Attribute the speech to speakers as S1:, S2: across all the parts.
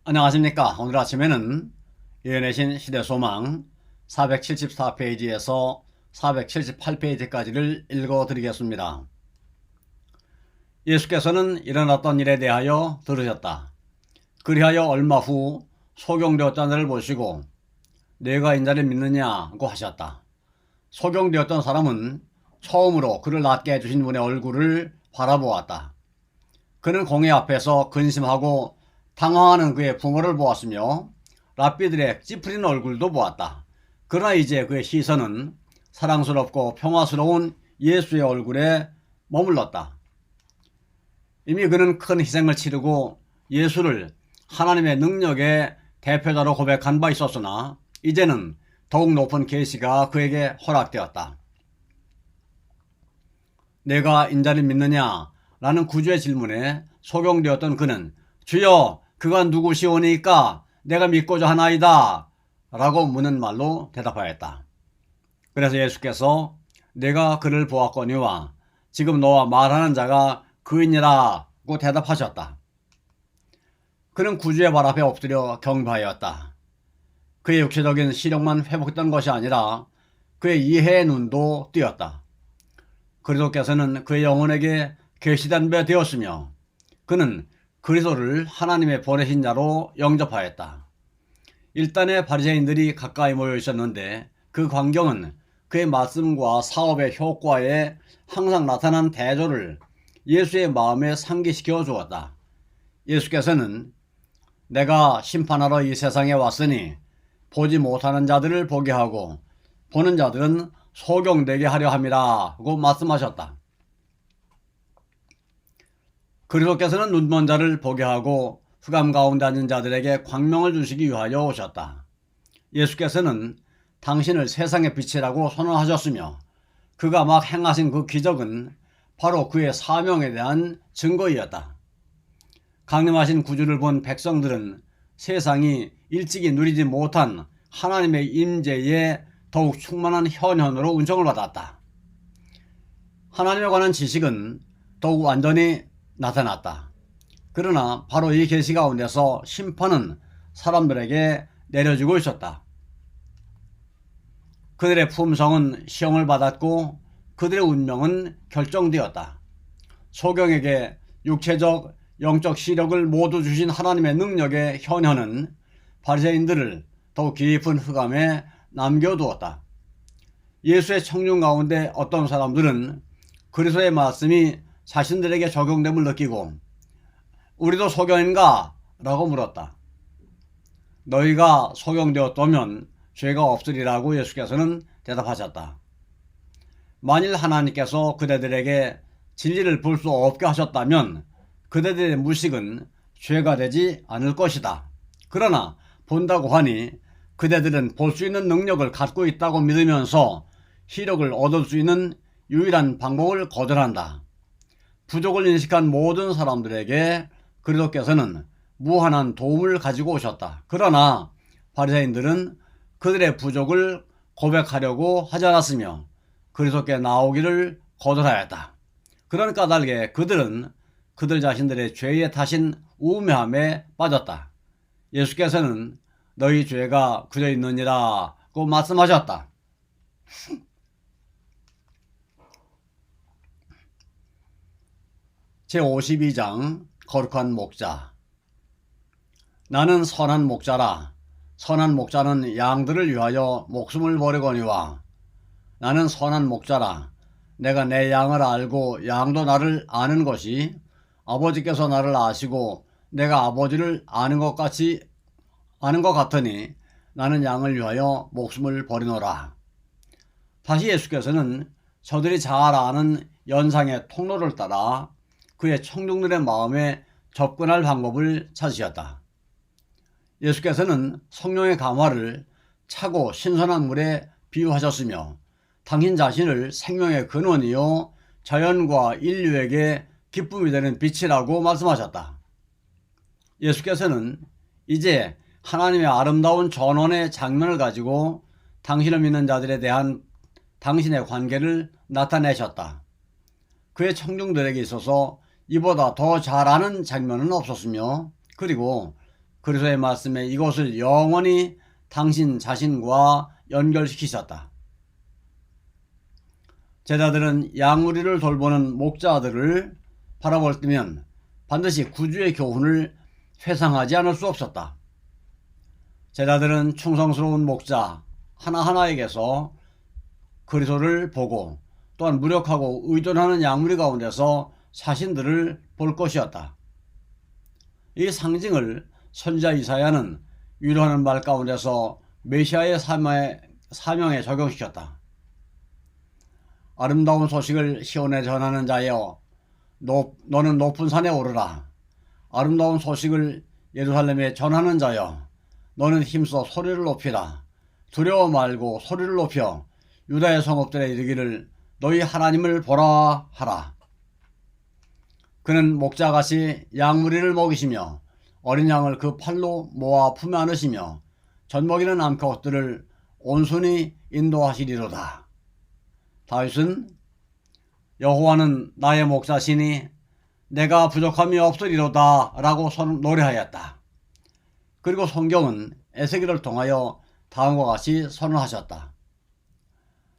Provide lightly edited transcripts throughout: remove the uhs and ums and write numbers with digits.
S1: 안녕하십니까. 오늘 아침에는 예언의 시대소망 474페이지에서 478페이지까지를 읽어드리겠습니다. 예수께서는 일어났던 일에 대하여 들으셨다. 그리하여 얼마 후 소경되었던 자를 보시고 내가 인자를 믿느냐고 하셨다. 소경되었던 사람은 처음으로 그를 낫게 해주신 분의 얼굴을 바라보았다. 그는 공회 앞에서 근심하고 당황하는 그의 부모를 보았으며 랍비들의 찌푸린 얼굴도 보았다. 그러나 이제 그의 시선은 사랑스럽고 평화스러운 예수의 얼굴에 머물렀다. 이미 그는 큰 희생을 치르고 예수를 하나님의 능력의 대표자로 고백한 바 있었으나 이제는 더욱 높은 계시가 그에게 허락되었다. 내가 인자를 믿느냐? 라는 구주의 질문에 소경되었던 그는 주여 그가 누구시오니까 내가 믿고자 하나이다 라고 묻는 말로 대답하였다. 그래서 예수께서 내가 그를 보았거니와 지금 너와 말하는 자가 그이니라고 대답하셨다. 그는 구주의 발 앞에 엎드려 경배하였다. 그의 육체적인 시력만 회복했던 것이 아니라 그의 이해의 눈도 뜨였다. 그리스도께서는 그의 영혼에게 계시된 바 되었으며 그는 그리스도를 하나님의 보내신 자로 영접하였다. 일단의 바리새인들이 가까이 모여 있었는데 그 광경은 그의 말씀과 사업의 효과에 항상 나타난 대조를 예수의 마음에 상기시켜 주었다. 예수께서는 내가 심판하러 이 세상에 왔으니 보지 못하는 자들을 보게 하고 보는 자들은 소경되게 하려 함이라고 말씀하셨다. 그리스도께서는 눈먼 자를 보게 하고 흑암 가운데 앉은 자들에게 광명을 주시기 위하여 오셨다. 예수께서는 당신을 세상의 빛이라고 선언하셨으며 그가 막 행하신 그 기적은 바로 그의 사명에 대한 증거이었다. 강림하신 구주를 본 백성들은 세상이 일찍이 누리지 못한 하나님의 임재에 더욱 충만한 현현으로 은총을 받았다. 하나님에 관한 지식은 더욱 완전히 나타났다. 그러나 바로 이 계시 가운데서 심판은 사람들에게 내려지고 있었다. 그들의 품성은 시험을 받았고 그들의 운명은 결정되었다. 소경에게 육체적, 영적 시력을 모두 주신 하나님의 능력의 현현은 바리새인들을 더욱 깊은 흑암에 남겨두었다. 예수의 청중 가운데 어떤 사람들은 그리스도의 말씀이 자신들에게 적용됨을 느끼고 우리도 소경인가? 라고 물었다. 너희가 소경되었다면 죄가 없으리라고 예수께서는 대답하셨다. 만일 하나님께서 그대들에게 진리를 볼 수 없게 하셨다면 그대들의 무식은 죄가 되지 않을 것이다. 그러나 본다고 하니 그대들은 볼 수 있는 능력을 갖고 있다고 믿으면서 희력을 얻을 수 있는 유일한 방법을 거절한다. 부족을 인식한 모든 사람들에게 그리스도께서는 무한한 도움을 가지고 오셨다. 그러나 바리새인들은 그들의 부족을 고백하려고 하지 않았으며 그리스도께 나오기를 거절하였다. 그런 까닭에 그들은 그들 자신들의 죄의 탓인 우매함에 빠졌다. 예수께서는 너희 죄가 굳어 있느니라고 말씀하셨다. 제52장 거룩한 목자. 나는 선한 목자라. 선한 목자는 양들을 위하여 목숨을 버리거니와 나는 선한 목자라. 내가 내 양을 알고 양도 나를 아는 것이 아버지께서 나를 아시고 내가 아버지를 아는 것 같으니 나는 양을 위하여 목숨을 버리노라. 다시 예수께서는 저들이 잘 아는 연상의 통로를 따라 그의 청중들의 마음에 접근할 방법을 찾으셨다. 예수께서는 성령의 감화를 차고 신선한 물에 비유하셨으며 당신 자신을 생명의 근원이요 자연과 인류에게 기쁨이 되는 빛이라고 말씀하셨다. 예수께서는 이제 하나님의 아름다운 전원의 장면을 가지고 당신을 믿는 자들에 대한 당신의 관계를 나타내셨다. 그의 청중들에게 있어서 이보다 더 잘 아는 장면은 없었으며 그리고 그리스도의 말씀에 이것을 영원히 당신 자신과 연결시키셨다. 제자들은 양무리를 돌보는 목자들을 바라볼 때면 반드시 구주의 교훈을 회상하지 않을 수 없었다. 제자들은 충성스러운 목자 하나하나에게서 그리스도를 보고 또한 무력하고 의존하는 양무리 가운데서 자신들을 볼 것이었다. 이 상징을 선지자 이사야는 위로하는 말 가운데서 메시아의 사명에 적용시켰다. 아름다운 소식을 시온에 전하는 자여, 너는 높은 산에 오르라. 아름다운 소식을 예루살렘에 전하는 자여, 너는 힘써 소리를 높이라. 두려워 말고 소리를 높여 유다의 성읍들에 이르기를 너희 하나님을 보라 하라. 그는 목자같이 양무리를 먹이시며 어린 양을 그 팔로 모아 품에 안으시며 젖먹이는 암컷들을 온순히 인도하시리로다. 다윗은 여호와는 나의 목자시니 내가 부족함이 없으리로다 라고 노래하였다. 그리고 성경은 에스겔을 통하여 다음과 같이 선언하셨다.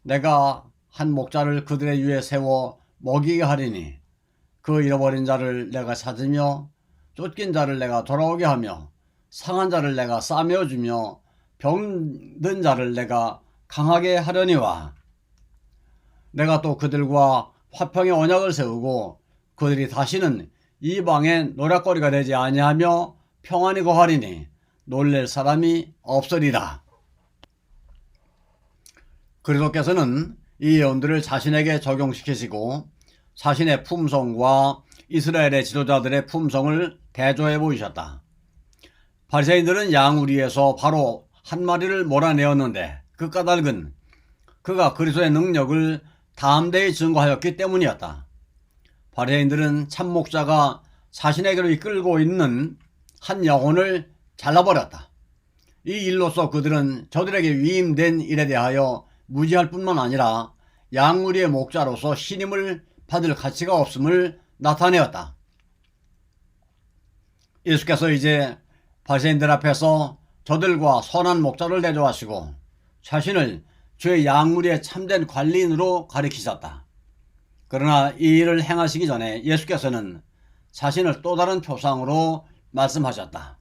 S1: 내가 한 목자를 그들의 위에 세워 먹이게 하리니 그 잃어버린 자를 내가 찾으며 쫓긴 자를 내가 돌아오게 하며 상한 자를 내가 싸매어 주며 병든 자를 내가 강하게 하려니와 내가 또 그들과 화평의 언약을 세우고 그들이 다시는 이방의 노략거리가 되지 아니하며 평안히 거하리니 놀랄 사람이 없으리라. 그리스도께서는 이 예언들을 자신에게 적용시키시고 자신의 품성과 이스라엘의 지도자들의 품성을 대조해 보이셨다. 바리새인들은 양우리에서 바로 한 마리를 몰아내었는데 그 까닭은 그가 그리스도의 능력을 담대히 증거하였기 때문이었다. 바리새인들은 참목자가 자신에게로 이끌고 있는 한 영혼을 잘라버렸다. 이 일로서 그들은 저들에게 위임된 일에 대하여 무지할 뿐만 아니라 양무리의 목자로서 신임을 받을 가치가 없음을 나타내었다. 예수께서 이제 바리새인들 앞에서 저들과 선한 목자를 대조하시고 자신을 주의 양무리의 참된 관리인으로 가리키셨다. 그러나 이 일을 행하시기 전에 예수께서는 자신을 또 다른 표상으로 말씀하셨다.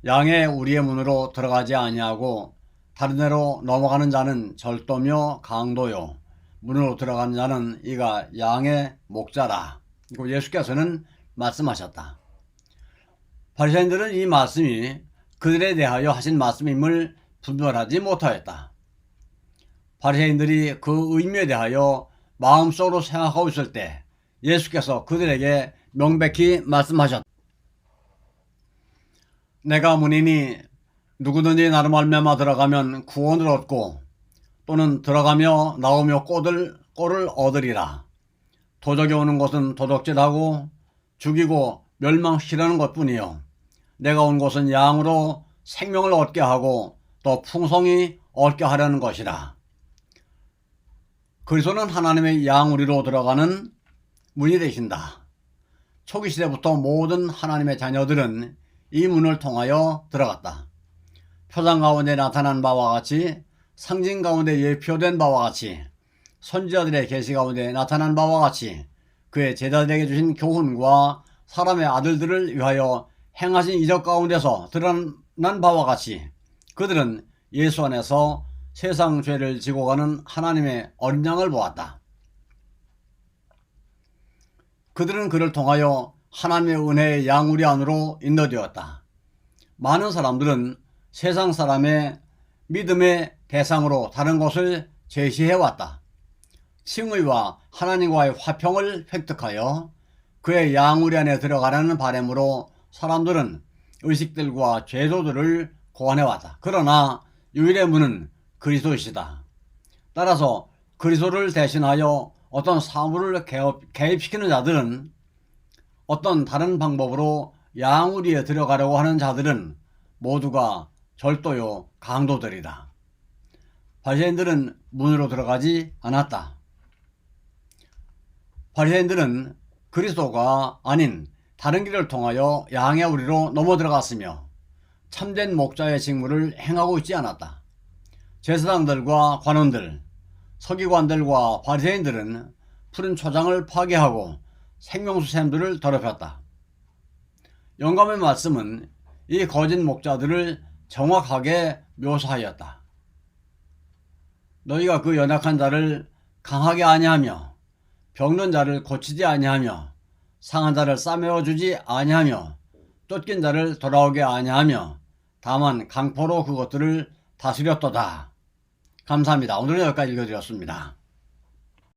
S1: 양의 우리의 문으로 들어가지 아니하고 다른 데로 넘어가는 자는 절도며 강도요, 문으로 들어가는 자는 이가 양의 목자라. 그리고 예수께서는 말씀하셨다. 바리새인들은 이 말씀이 그들에 대하여 하신 말씀임을 분별하지 못하였다. 바리새인들이 그 의미에 대하여 마음속으로 생각하고 있을 때 예수께서 그들에게 명백히 말씀하셨다. 내가 문이니 누구든지 나로 말미암아 들어가면 구원을 얻고 또는 들어가며 나오며 꼴을 얻으리라. 도적이 오는 것은 도둑질하고 죽이고 멸망시키려는 것뿐이요 내가 온 것은 양으로 생명을 얻게 하고 또 풍성히 얻게 하려는 것이라. 그리스도는 하나님의 양우리로 들어가는 문이 되신다. 초기 시대부터 모든 하나님의 자녀들은 이 문을 통하여 들어갔다. 표상 가운데 나타난 바와 같이 상징 가운데 예표된 바와 같이 선지자들의 계시 가운데 나타난 바와 같이 그의 제자들에게 주신 교훈과 사람의 아들들을 위하여 행하신 이적 가운데서 드러난 바와 같이 그들은 예수 안에서 세상 죄를 지고 가는 하나님의 어린 양을 보았다. 그들은 그를 통하여 하나님의 은혜의 양우리 안으로 인도되었다. 많은 사람들은 세상 사람의 믿음의 대상으로 다른 것을 제시해왔다. 칭의와 하나님과의 화평을 획득하여 그의 양우리 안에 들어가라는 바람으로 사람들은 의식들과 제도들을 고안해왔다. 그러나 유일의 문은 그리스도이시다. 따라서 그리스도를 대신하여 어떤 사물을 개입시키는 자들은 어떤 다른 방법으로 양우리에 들어가려고 하는 자들은 모두가 절도요 강도들이다. 바리새인들은 문으로 들어가지 않았다. 바리새인들은 그리스도가 아닌 다른 길을 통하여 양의 우리로 넘어 들어갔으며 참된 목자의 직무를 행하고 있지 않았다. 제사장들과 관원들, 서기관들과 바리새인들은 푸른 초장을 파괴하고 생명수 샘들을 더럽혔다. 영감의 말씀은 이 거짓 목자들을 정확하게 묘사하였다. 너희가 그 연약한 자를 강하게 아니하며 병든 자를 고치지 아니하며 상한 자를 싸매어 주지 아니하며 쫓긴 자를 돌아오게 아니하며 다만 강포로 그것들을 다스렸도다. 감사합니다. 오늘은 여기까지 읽어드렸습니다.